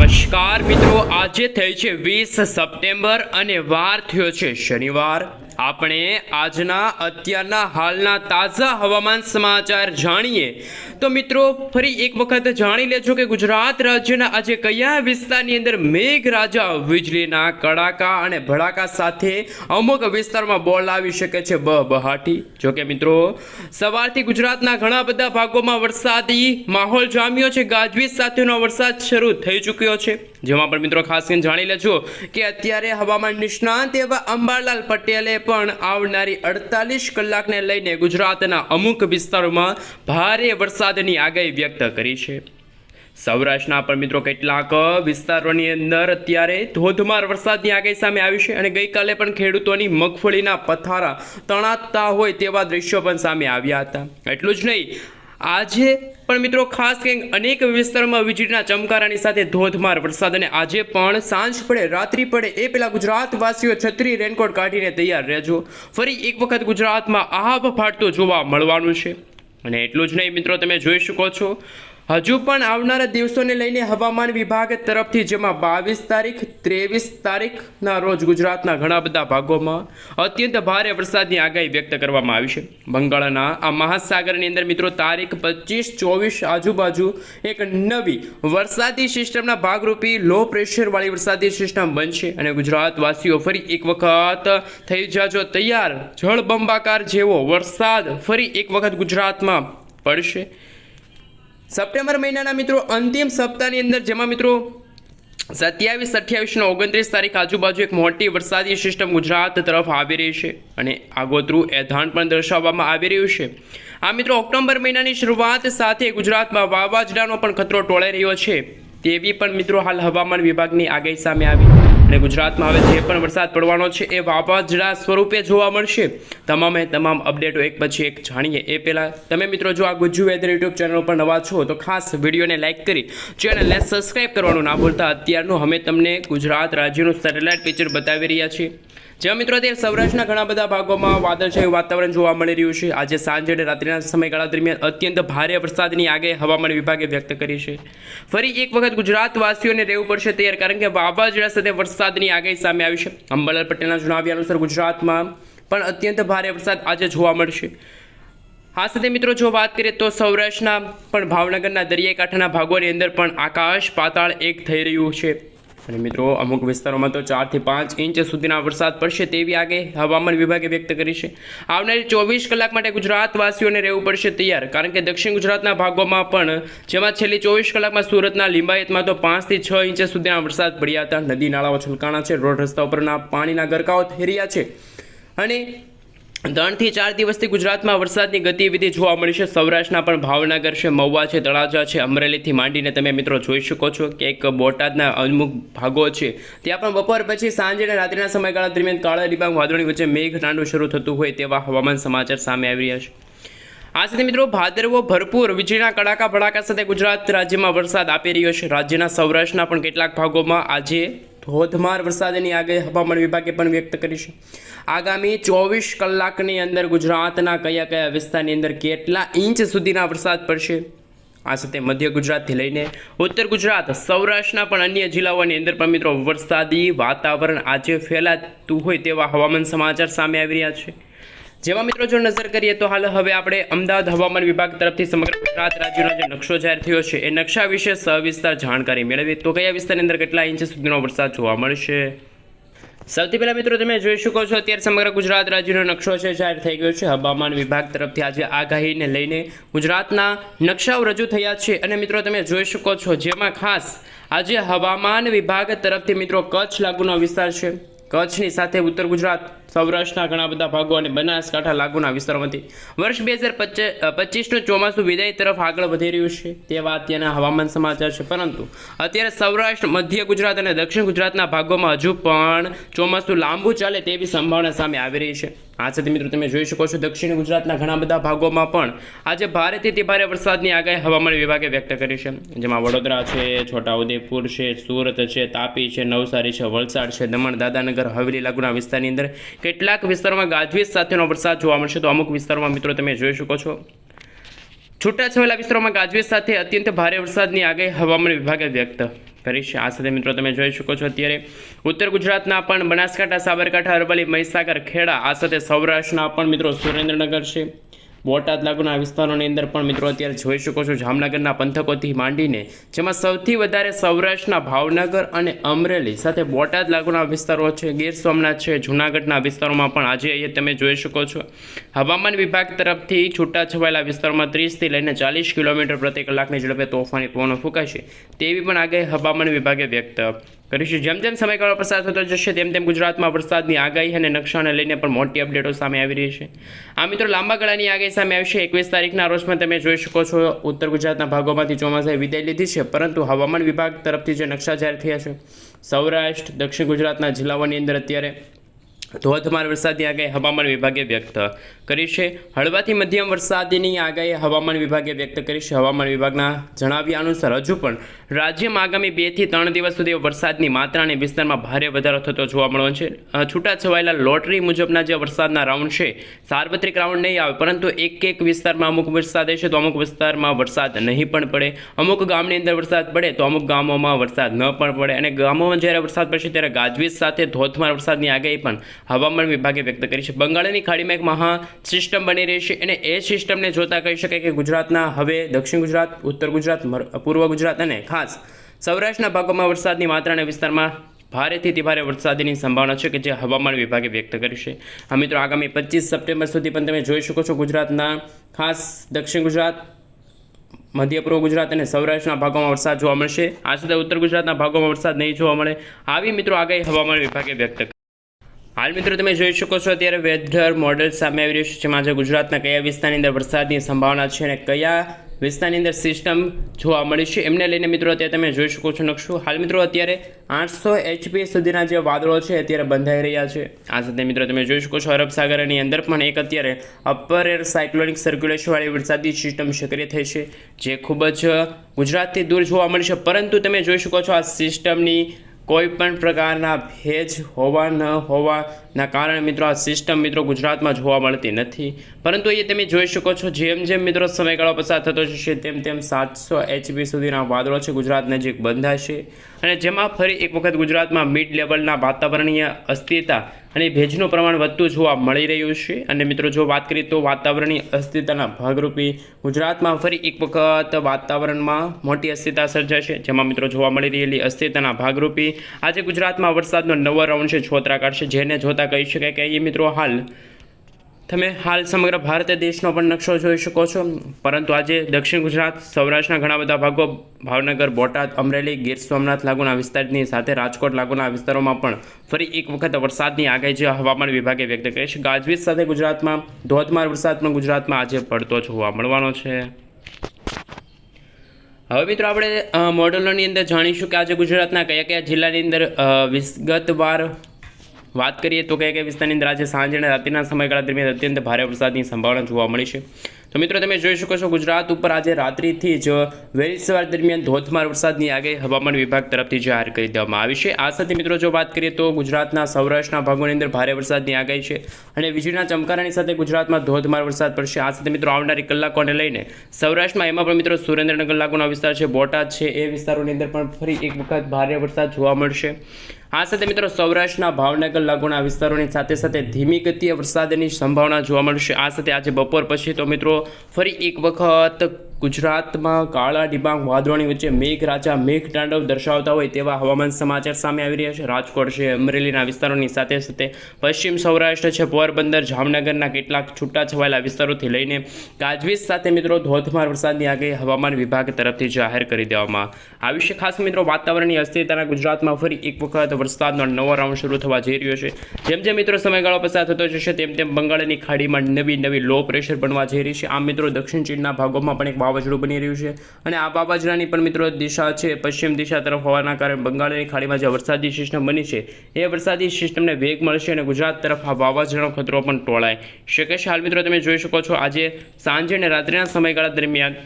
નમસ્કાર મિત્રો, આજે થઈ છે 20 સપ્ટેમ્બર અને વાર થયો છે શનિવાર। આપણે આજના અત્યારના હાલના તાજા હવામાન સમાચાર જાણીએ તો મિત્રો ફરી એક વખત જાણી લેજો કે ગુજરાત રાજ્યના આજે કયા વિસ્તારની અંદર મેઘરાજા વીજળીના કડાકા અને ભડાકા સાથે અમુક વિસ્તારમાં બોલ આવી શકે છે બહાટી। જો કે મિત્રો સવારથી ગુજરાતના ઘણા બધા ભાગોમાં વરસાદી માહોલ જામ્યો છે, ગાજવીજ સાથેનો વરસાદ શરૂ થઈ ચૂક્યો છે, જેમાં પણ મિત્રો ખાસ કરીને જાણી લેજો કે અત્યારે હવામાન નિષ્ણાંત એવા અંબાલાલ પટેલે પણ આવનારી 48 કલાકને લઈને ગુજરાતના અમુક વિસ્તારોમાં ભારે વરસાદની આગાહી વ્યક્ત કરી છે। સૌરાષ્ટ્રના પણ મિત્રો કેટલાક વિસ્તારોની અંદર અત્યારે ધોધમાર વરસાદની આગાહી સામે આવી છે અને ગઈકાલે પણ ખેડૂતોની મગફળીના પથારા તણાતા હોય તેવા દ્રશ્યો પણ સામે આવ્યા હતા। એટલું જ નહીં, આજે પણ મિત્રો ખાસ કરીને અનેક વિસ્તારોમાં વીજળીના ચમકારાની સાથે ધોધમાર વરસાદ અને આજે પણ સાંજ પડે રાત્રિ પડે એ પહેલા ગુજરાતવાસીઓ છત્રી રેનકોટ કાઢીને તૈયાર રહેજો। ફરી એક વખત ગુજરાતમાં આભ ફાટતું જોવા મળવાનું છે। અને એટલું જ નહીં મિત્રો, તમે જોઈ શકો છો હજુ પણ આવનારા દિવસોને લઈને હવામાન વિભાગ તરફથી જેમાં 22 તારીખ 23 તારીખના રોજ ગુજરાતના ઘણા બધા ભાગોમાં અત્યંત ભારે વરસાદની આગાહી વ્યક્ત કરવામાં આવી છે। બંગાળના આ મહાસાગરની અંદર મિત્રો તારીખ 25-24 આજુબાજુ એક નવી વરસાદી સિસ્ટમના ભાગરૂપી લો પ્રેશરવાળી વરસાદી સિસ્ટમ બનશે અને ગુજરાતવાસીઓ ફરી એક વખત થઈ જાજો તૈયાર। જળબંબાકાર જેવો વરસાદ ફરી એક વખત ગુજરાતમાં પડશે। સપ્ટેમ્બર મહિનાના મિત્રો અંતિમ સપ્તાહની અંદર જેમાં મિત્રો 27, 28 અને 29 તારીખ આજુબાજુ એક મોટી વરસાદી સિસ્ટમ ગુજરાત તરફ આવી રહી છે અને આગોતરું એધાણ પણ દર્શાવવામાં આવી રહ્યું છે। આ મિત્રો ઓક્ટોબર મહિનાની શરૂઆત સાથે ગુજરાતમાં વાવાઝોડાનો પણ ખતરો ટોળાઈ રહ્યો છે તેવી પણ મિત્રો હાલ હવામાન વિભાગની આગાહી સામે આવી અને ગુજરાતમાં હવે જે પણ વરસાદ પડવાનો છે એ વાવાઝોડા સ્વરૂપે જોવા મળશે। તમામે તમામ અપડેટો એક પછી એક જાણીએ એ પહેલાં તમે મિત્રો જો આ ગુજ્જુ વેધર યુટ્યુબ ચેનલ પર નવા છો તો ખાસ વિડીયોને લાઇક કરી ચેનલને સબસ્ક્રાઈબ કરવાનું ના ભૂલતા। અત્યારનું અમે તમને ગુજરાત રાજ્યનું સેટેલાઇટ પિક્ચર બતાવી રહ્યા છીએ, જેમાં મિત્રો અત્યારે સૌરાષ્ટ્રના ઘણા બધા ભાગોમાં વાદળછાયું વાતાવરણ જોવા મળી રહ્યું છે। આજે સાંજે અને રાત્રિના સમયગાળા દરમિયાન અત્યંત ભારે વરસાદની આગાહી હવામાન વિભાગે વ્યક્ત કરી છે। ફરી એક વખત ગુજરાતવાસીઓને રહેવું પડશે તૈયાર, કારણ કે વાવાઝોડા સાથે વરસાદની આગાહી સામે આવી છે। અંબાલાલ પટેલના જણાવ્યા અનુસાર ગુજરાતમાં પણ અત્યંત ભારે વરસાદ આજે જોવા મળશે। આ સાથે મિત્રો જો વાત કરીએ તો સૌરાષ્ટ્રના પણ ભાવનગરના દરિયાઈ કાંઠાના ભાગોની અંદર પણ આકાશ પાતાળ એક થઈ રહ્યું છે અને મિત્રો અમુક વિસ્તારોમાં તો 4 થી 5 ઇંચ સુધીના વરસાદ પડશે તેવી આગાહી હવામાન વિભાગે વ્યક્ત કરી છે। આવનારી 24 કલાક માટે ગુજરાતવાસીઓને રહેવું પડશે તૈયાર, કારણ કે દક્ષિણ ગુજરાતના ભાગોમાં પણ જેમાં છેલ્લી 24 કલાકમાં સુરતના લિંબાયતમાં તો 5 થી 6 ઇંચ સુધીના વરસાદ પડ્યા હતા। નદી નાળાઓ છલકાણા છે, રોડ રસ્તા ઉપરના પાણીના ગરકાઓ થઈ રહ્યા છે અને 3 થી 4 દિવસથી ગુજરાતમાં વરસાદની ગતિવિધિ જોવા મળી છે। સૌરાષ્ટ્રના પણ ભાવનગર છે, મહુવા છે, તળાજા છે, અમરેલીથી માંડીને તમે મિત્રો જોઈ શકો છો કે એક બોટાદના અમુક ભાગો છે ત્યાં પણ બપોર પછી સાંજે અને રાત્રિના સમયગાળા દરમિયાન કાળા ડિબાંગ વાદળોની વચ્ચે મેઘતાંડવ શરૂ થતું હોય તેવા હવામાન સમાચાર સામે આવી રહ્યા છે। આ સાથે મિત્રો ભાદરવો ભરપૂર વીજળીના કડાકા ભડાકા સાથે ગુજરાત રાજ્યમાં વરસાદ આપી રહ્યો છે। રાજ્યના સૌરાષ્ટ્રના પણ કેટલાક ભાગોમાં આજે ધોધમાર વરસાદની આગાહી હવામાન વિભાગે પણ વ્યક્ત કરી છે। આગામી 24 કલાકની અંદર ગુજરાતના કયા વિસ્તારની અંદર કેટલા ઇંચ સુધીના વરસાદ પડશે, આ સાથે મધ્ય ગુજરાતથી લઈને ઉત્તર ગુજરાત સૌરાષ્ટ્રના પણ અન્ય જિલ્લાઓની અંદર પણ મિત્રો વરસાદી વાતાવરણ આજે ફેલાતું હોય તેવા હવામાન સમાચાર સામે આવી રહ્યા છે। જેમાં મિત્રો જો નજર કરીએ તો હાલ હવે આપણે અમદાવાદ હવામાન વિભાગ તરફથી સમગ્ર ગુજરાત રાજ્યનો જે નકશો જાહેર થયો છે એ નકશા વિશે સવિસ્તાર જાણકારી મેળવીએ તો કયા વિસ્તારની અંદર કેટલા ઇંચ સુધીનો વરસાદ જોવા મળશે। સૌથી પહેલાં મિત્રો તમે જોઈ શકો છો અત્યારે સમગ્ર ગુજરાત રાજ્યનો નકશો છે જાહેર થઈ ગયો છે। હવામાન વિભાગ તરફથી આજે આગાહીને લઈને ગુજરાતના નકશાઓ રજૂ થયા છે અને મિત્રો તમે જોઈ શકો છો જેમાં ખાસ આજે હવામાન વિભાગ તરફથી મિત્રો કચ્છ લાગુનો વિસ્તાર છે, કચ્છની સાથે ઉત્તર ગુજરાત સૌરાષ્ટ્રના ઘણા બધા ભાગો અને બનાસકાંઠા લાગુના વિસ્તારોમાંથી વર્ષ 2025નું ચોમાસું વિદાય તરફ આગળ વધી રહ્યું છે તેવા અત્યારના હવામાન સમાચાર છે। પરંતુ અત્યારે સૌરાષ્ટ્ર, મધ્ય ગુજરાત અને દક્ષિણ ગુજરાતના ભાગોમાં હજુ પણ ચોમાસું લાંબુ ચાલે તેવી સંભાવના સામે આવી રહી છે। આ સાથે મિત્રો તમે જોઈ શકો છો દક્ષિણ ગુજરાતના ઘણા બધા ભાગોમાં પણ આજે ભારેથી અતિ ભારે વરસાદની આગાહી હવામાન વિભાગે વ્યક્ત કરી છે, જેમાં વડોદરા છે, છોટાઉદેપુર છે, સુરત છે, તાપી છે, નવસારી છે, વલસાડ છે, દમણ દાદરાનગર હવેલી લાગુના વિસ્તારની અંદર કેટલાક વિસ્તારોમાં ગાજવીજ સાથેનો વરસાદ જોવા મળશે તો અમુક વિસ્તારોમાં મિત્રો તમે જોઈ શકો છો છૂટાછવાયેલા વિસ્તારોમાં ગાજવીજ સાથે અત્યંત ભારે વરસાદની આગાહી હવામાન વિભાગે વ્યક્ત કરીશ। આ સાથે મિત્રો તમે જોઈ શકો છો અત્યારે ઉત્તર ગુજરાતના પણ બનાસકાંઠા, સાબરકાંઠા, અરવલ્લી, મહીસાગર, ખેડા, આ સાથે સૌરાષ્ટ્રના પણ મિત્રો સુરેન્દ્રનગર છે, બોટાદ લાગુના વિસ્તારોની અંદર પણ મિત્રો અત્યારે જોઈ શકો છો જામનગરના પંથકોથી માંડીને જેમાં સૌથી વધારે સૌરાષ્ટ્રના ભાવનગર અને અમરેલી સાથે બોટાદ લાગુના વિસ્તારો છે, ગીર સોમનાથ છે, જૂનાગઢના વિસ્તારોમાં પણ આજે અહીંયા તમે જોઈ શકો છો હવામાન વિભાગ તરફથી છૂટાછવાયેલા વિસ્તારોમાં 30થી લઈને 40 કિલોમીટર પ્રતિ કલાકની ઝડપે તોફાની પવનો ફૂંકાશે તેવી પણ આગાહી હવામાન વિભાગે વ્યક્ત કરીશું। જેમ જેમ સમયગાળો પસાર થતો જશે તેમ તેમ ગુજરાતમાં વરસાદની આગાહી અને નકશાને લઈને પણ મોટી અપડેટો સામે આવી રહી છે। આ મિત્રો લાંબા ગાળાની આગાહી સામે આવશે। 21 તારીખના રોજ પણ તમે જોઈ શકો છો ઉત્તર ગુજરાતના ભાગોમાંથી ચોમાસાએ વિદાય લીધી છે, પરંતુ હવામાન વિભાગ તરફથી જે નકશા જાહેર થયા છે સૌરાષ્ટ્ર, દક્ષિણ ગુજરાતના જિલ્લાઓની અંદર અત્યારે ધોધમાર વરસાદની આગાહી હવામાન વિભાગે વ્યક્ત કરી છે। હળવાથી મધ્યમ વરસાદની આગાહી હવામાન વિભાગે વ્યક્ત કરી છે। હવામાન વિભાગના જણાવ્યા અનુસાર હજુ પણ રાજ્યમાં આગામી 2 થી 3 દિવસ સુધી વરસાદની માત્રા અને વિસ્તારમાં ભારે વધારો થતો જોવા મળવાનો છે। છૂટાછવાયેલા લોટરી મુજબના જે વરસાદના રાઉન્ડ છે સાર્વત્રિક રાઉન્ડ નહીં આવે, પરંતુ એક વિસ્તારમાં અમુક વરસાદ હશે તો અમુક વિસ્તારમાં વરસાદ નહીં પણ પડે, અમુક ગામની અંદર વરસાદ પડે તો અમુક ગામોમાં વરસાદ ન પણ પડે, અને ગામોમાં જ્યારે વરસાદ પડશે ત્યારે ગાજવીજ સાથે ધોધમાર વરસાદની આગાહી પણ હવામાન વિભાગે વ્યક્ત કરી છે। બંગાળની ખાડીમાં એક મહા સિસ્ટમ બની રહી છે અને એ સિસ્ટમને જોતા કહી શકાય કે ગુજરાતના હવે દક્ષિણ ગુજરાત, ઉત્તર ગુજરાત, પૂર્વ ગુજરાત અને ખાસ સૌરાષ્ટ્રના ભાગોમાં વરસાદની માત્રા અને વિસ્તારમાં ભારેથી અતિ ભારે વરસાદની સંભાવના છે કે જે હવામાન વિભાગે વ્યક્ત કરી છે। આ મિત્રો આગામી 25 સપ્ટેમ્બર સુધી પણ તમે જોઈ શકો છો ગુજરાતના ખાસ દક્ષિણ ગુજરાત, મધ્ય પૂર્વ ગુજરાત અને સૌરાષ્ટ્રના ભાગોમાં વરસાદ જોવા મળશે। આ સાથે ઉત્તર ગુજરાતના ભાગોમાં વરસાદ નહીં જોવા મળે, આવી મિત્રો આગાહી હવામાન વિભાગે વ્યક્ત કરી। હાલ મિત્રો તમે જોઈ શકો છો અત્યારે વેધર મોડેલ સામે આવી રહ્યું છે, જેમાં આજે ગુજરાતના કયા વિસ્તારની અંદર વરસાદની સંભાવના છે અને કયા વિસ્તારની અંદર સિસ્ટમ જોવા મળી છે એમને લઈને મિત્રો અત્યારે તમે જોઈ શકો છો નકશો। હાલ મિત્રો અત્યારે 800 HP સુધીના જે વાદળો છે અત્યારે બંધાઈ રહ્યા છે। આ સાથે મિત્રો તમે જોઈ શકો છો અરબ સાગરની અંદર પણ એક અત્યારે અપર એર સાયક્લોનિક સર્ક્યુલેશનવાળી વરસાદી સિસ્ટમ સક્રિય થઈ છે, જે ખૂબ જ ગુજરાતથી દૂર જોવા મળશે, પરંતુ તમે જોઈ શકો છો આ સિસ્ટમની કોઈ પણ પ્રકારના ભેજ હોવા ન હોવાના કારણે મિત્રો આ સિસ્ટમ મિત્રો ગુજરાતમાં જોવા મળતી નથી, પરંતુ એ તમે જોઈ શકો છો જેમ જેમ મિત્રો સમયગાળો પસાર થતો જશે તેમ તેમ 700 HP સુધીના વાદળો છે ગુજરાત નજીક બંધાશે, અને જેમાં ફરી એક વખત ગુજરાતમાં મિડ લેવલના વાતાવરણીય અસ્થિરતા અને ભેજનું પ્રમાણ વધતું જોવા મળી રહ્યું છે। અને મિત્રો જો વાત કરીએ તો વાતાવરણીય અસ્થિરતાના ભાગરૂપી ગુજરાતમાં ફરી એક વખત વાતાવરણમાં મોટી અસ્થિરતા સર્જાશે, જેમાં મિત્રો જોવા મળી રહેલી અસ્થિરતાના ભાગરૂપી આજે ગુજરાતમાં વરસાદનો નવો રાઉન્ડ છે છોતરા કાઢશે, જેને જોતા કહી શકાય કે એ મિત્રો તમે હાલ સમગ્ર ભારત દેશનો પણ નકશો જોઈ શકો છો, પરંતુ આજે દક્ષિણ ગુજરાત, સૌરાષ્ટ્રના ઘણા બધા ભાગો, ભાવનગર, બોટાદ, અમરેલી, ગીર સોમનાથ લાગુના વિસ્તારની સાથે રાજકોટ લાગુના વિસ્તારોમાં પણ ફરી એક વખત વરસાદની આગાહી જે હવામાન વિભાગે વ્યક્ત કરી છે। ગાજવીજ સાથે ગુજરાતમાં ધોધમાર વરસાદ પણ ગુજરાતમાં આજે પડતો જોવા મળવાનો છે। હવે મિત્રો આપણે મોડેલોની અંદર જાણીશું કે આજે ગુજરાતના કયા કયા જિલ્લાની અંદર વિગતવાર વાત કરીએ તો કયા કયા વિસ્તારની અંદર આજે સાંજે અને રાત્રિના સમયગાળા દરમિયાન અત્યંત ભારે વરસાદની સંભાવના જોવા મળી છે। તો મિત્રો તમે જોઈ શકો છો ગુજરાત ઉપર આજે રાત્રિથી જ વહેલી સવાર દરમિયાન ધોધમાર વરસાદની આગાહી હવામાન વિભાગ તરફથી જાહેર કરી દેવામાં આવી છે। આ સાથે મિત્રો જો વાત કરીએ તો ગુજરાતના સૌરાષ્ટ્રના ભાગોની અંદર ભારે વરસાદની આગાહી છે અને વીજળીના ચમકારાની સાથે ગુજરાતમાં ધોધમાર વરસાદ પડશે। આ સાથે મિત્રો આવનારી કલાકોને લઈને સૌરાષ્ટ્રમાં એમાં પણ મિત્રો સુરેન્દ્રનગર લાગુના વિસ્તાર છે, બોટાદ છે, એ વિસ્તારોની અંદર પણ ફરી એક વખત ભારે વરસાદ જોવા મળશે। આ સાથે મિત્રો સૌરાષ્ટ્રના ભાવનગર લાગુના વિસ્તારોની સાથે સાથે ધીમી ગતિએ વરસાદની સંભાવના જોવા મળશે। આ સાથે આજે બપોર પછી તો મિત્રો ફરી એક વખત ગુજરાતમાં કાળા ડિબાંગ વાદળોની વચ્ચે મેઘરાજા મેઘતાંડવ દર્શાવતા હોય તેવા હવામાન સમાચાર સામે આવી રહ્યા છે। રાજકોટ છે, અમરેલીના વિસ્તારોની સાથે સાથે પશ્ચિમ સૌરાષ્ટ્ર છે, પોરબંદર, જામનગરના કેટલાક છૂટાછવાયેલા વિસ્તારોથી લઈને ગાજવીજ સાથે મિત્રો ધોધમાર વરસાદની આગાહી હવામાન વિભાગ તરફથી જાહેર કરી દેવામાં આવી છે। ખાસ મિત્રો વાતાવરણની અસ્થિરતાના ગુજરાતમાં ફરી એક વખત વરસાદનો નવો રાઉન્ડ શરૂ થવા જઈ રહ્યો છે। જેમ જેમ મિત્રો સમયગાળો પસાર થતો જશે તેમ તેમ બંગાળની ખાડીમાં નવી લો પ્રેશર બનવા જઈ રહી છે। આ મિત્રો દક્ષિણ ચીનના ભાગોમાં પણ એક વાવાઝોડું બની રહ્યું છે, અને આ વાવાઝોડાની પણ મિત્રો દિશા છે પશ્ચિમ દિશા તરફ હોવાના કારણે બંગાળની ખાડીમાં જે વરસાદી સિસ્ટમ બની છે એ વરસાદી સિસ્ટમને વેગ મળશે અને ગુજરાત તરફ આ વાવાઝોડાનો ખતરો પણ ટોળાઈ શકે છે। હાલ મિત્રો તમે જોઈ શકો છો આજે સાંજે અને રાત્રિના સમયગાળા દરમિયાન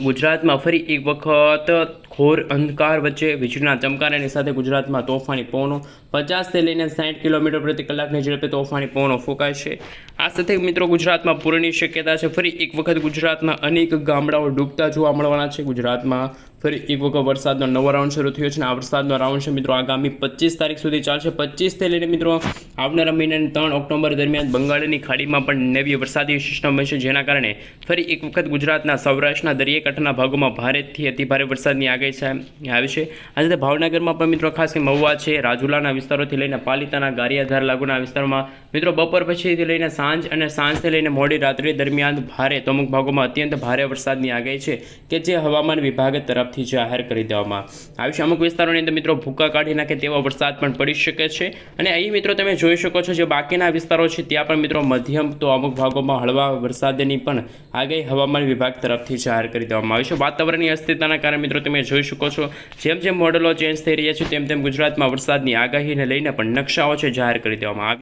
ગુજરાતમાં ફરી એક વખત ઘોર અંધકાર વચ્ચે વીજળીના ચમકારાની સાથે ગુજરાતમાં તોફાની પવનો 50 થી લઈને 60 કિલોમીટર પ્રતિ કલાકની ઝડપે તોફાની પવનો ફૂંકાશે। આ સાથે મિત્રો ગુજરાતમાં પૂરની શક્યતા છે। ફરી એક વખત ગુજરાતમાં અનેક ગામડાઓ ડૂબતા જોવા મળવાના છે। ગુજરાતમાં ફરી એક વખત વરસાદનો નવો રાઉન્ડ શરૂ થયો છે અને આ વરસાદનો રાઉન્ડ છે મિત્રો આગામી 25 તારીખ સુધી ચાલશે. 25થી લઈને મિત્રો આવનારા મહિનાની 3 ઓક્ટોબર દરમિયાન બંગાળની ખાડીમાં પણ નવી વરસાદી સિસ્ટમ બનશે, જેના કારણે ફરી એક વખત ગુજરાતના સૌરાષ્ટ્રના દરિયાકાંઠાના ભાગોમાં ભારેથી અતિભારે વરસાદની આગાહી આવી છે. આજે ભાવનગરમાં પણ મિત્રો ખાસ કરીને મહુવા છે, રાજુલાના વિસ્તારોથી લઈને પાલિતાના ગારિયાધાર લાગુના વિસ્તારોમાં મિત્રો બપોર પછીથી લઈને સાંજથી લઈને મોડી રાત્રિ દરમિયાન ભારે તો અમુક ભાગોમાં અત્યંત ભારે વરસાદની આગાહી છે કે જે હવામાન વિભાગ તરફથી જાહેર કરી દેવામાં આવ્યું છે. અમુક વિસ્તારોની અંદર મિત્રો ભૂકા કાઢી નાખે તેવો વરસાદ પણ પડી શકે છે. અને અહીં મિત્રો તમે જોઈ શકો છો જે બાકીના વિસ્તારો છે ત્યાં પણ મિત્રો મધ્યમ તો અમુક ભાગોમાં હળવા વરસાદની પણ આગાહી હવામાન વિભાગ તરફથી જાહેર કરી દેવામાં આવી છે. વાતાવરણની અસ્થિરતાના કારણે મિત્રો તમે જોઈ શકો છો જેમ જેમ મોડેલો ચેન્જ થઈ રહ્યા છે તેમ તેમ ગુજરાતમાં વરસાદની આગાહીને લઈને પણ નકશાઓ છે જાહેર કરી દેવામાં આવ્યા.